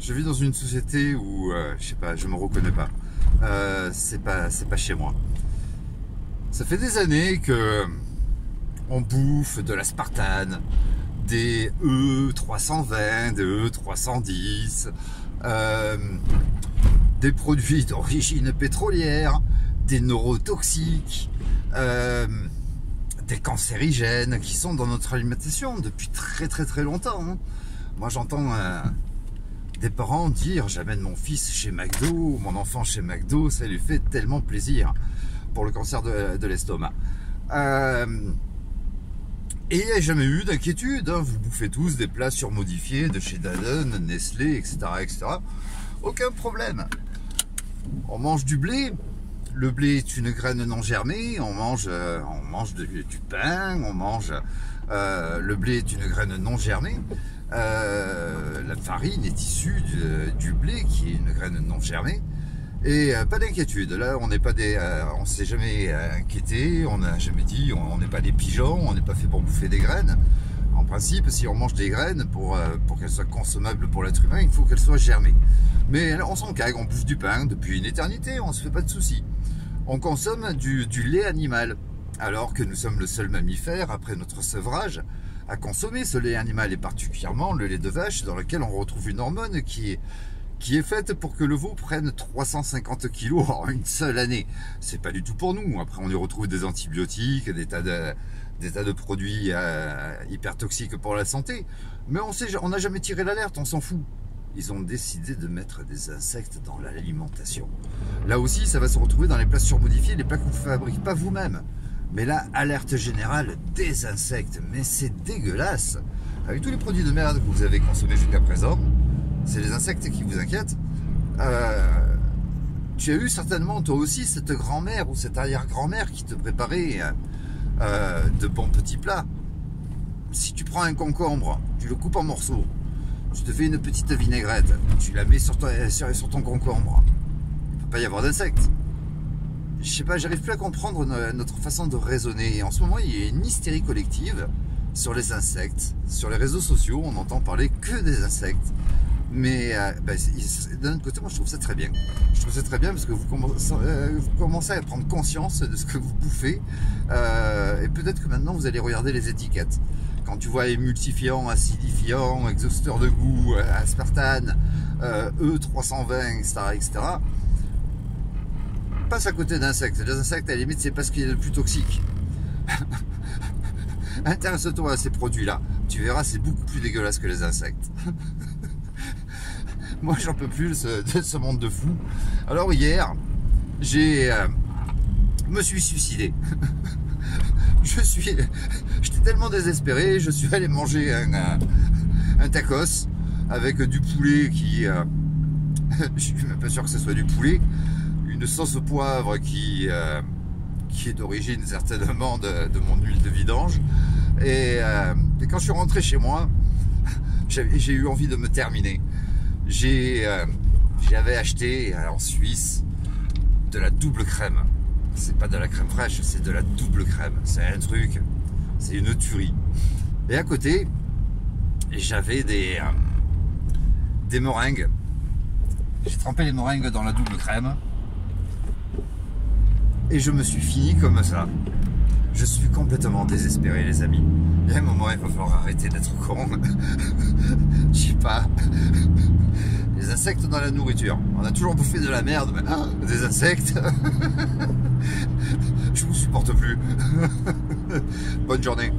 Je vis dans une société où, je sais pas, je me reconnais pas. C'est pas chez moi. Ça fait des années que on bouffe de l'aspartame, des E320, des E310, des produits d'origine pétrolière, des neurotoxiques, des cancérigènes qui sont dans notre alimentation depuis très longtemps. Hein. Moi j'entends des parents dire j'amène mon fils chez McDo, mon enfant chez McDo, ça lui fait tellement plaisir pour le cancer de l'estomac. Et il n'y a jamais eu d'inquiétude, hein. Vous bouffez tous des plats surmodifiés de chez Danone, Nestlé, etc., etc. Aucun problème. On mange du blé. Le blé est une graine non germée. On mange du pain. Le blé est une graine non germée. La farine est issue du blé, qui est une graine non germée. Et pas d'inquiétude. Là, on s'est jamais inquiété. On n'a jamais dit, on n'est pas des pigeons. On n'est pas fait pour bouffer des graines. En principe, si on mange des graines, pour qu'elles soient consommables pour l'être humain, il faut qu'elles soient germées. Mais on s'en cague, on bouffe du pain depuis une éternité, on se fait pas de soucis. On consomme du lait animal, alors que nous sommes le seul mammifère, après notre sevrage, à consommer ce lait animal, et particulièrement le lait de vache, dans lequel on retrouve une hormone qui est faite pour que le veau prenne 350 kilos en une seule année. C'est pas du tout pour nous. Après, on y retrouve des antibiotiques, des tas de produits hyper toxiques pour la santé. Mais on n'a jamais tiré l'alerte, on s'en fout. Ils ont décidé de mettre des insectes dans l'alimentation. Là aussi, ça va se retrouver dans les plats surmodifiés, les plats que vous ne fabriquez pas vous-même. Mais là, alerte générale, des insectes. Mais c'est dégueulasse. Avec tous les produits de merde que vous avez consommés jusqu'à présent, c'est les insectes qui vous inquiètent. Tu as eu certainement toi aussi cette grand-mère ou cette arrière-grand-mère qui te préparait de bons petits plats. Si tu prends un concombre, tu le coupes en morceaux, tu te fais une petite vinaigrette, tu la mets sur ton concombre, il ne peut pas y avoir d'insectes. Je sais pas, j'arrive plus à comprendre notre façon de raisonner. Et en ce moment, il y a une hystérie collective sur les insectes. Sur les réseaux sociaux, on n'entend parler que des insectes. Mais d'un autre côté, moi je trouve ça très bien. Je trouve ça très bien parce que vous commencez à prendre conscience de ce que vous bouffez. Et peut-être que maintenant vous allez regarder les étiquettes. Quand tu vois émulsifiant, acidifiant, exhausteur de goût, aspartame, E320, etc., passe à côté d'insectes. Les insectes, à la limite, c'est pas ce qui est le plus toxique. Intéresse-toi à ces produits-là. Tu verras, c'est beaucoup plus dégueulasse que les insectes. Moi, j'en peux plus de ce monde de fou. Alors hier, me suis suicidé. J'étais tellement désespéré, je suis allé manger un tacos avec du poulet qui... je suis même pas sûr que ce soit du poulet. Une sauce au poivre qui est d'origine certainement de mon huile de vidange. Et quand je suis rentré chez moi, j'ai eu envie de me terminer. J'avais acheté en Suisse de la double crème. C'est pas de la crème fraîche, c'est de la double crème. C'est un truc, c'est une tuerie. Et à côté, j'avais des meringues. J'ai trempé les meringues dans la double crème. Et je me suis fini comme ça. Je suis complètement désespéré, les amis. Il y a un moment, il va falloir arrêter d'être con. Je sais pas. Les insectes dans la nourriture. On a toujours bouffé de la merde, mais des insectes. Je vous supporte plus. Bonne journée.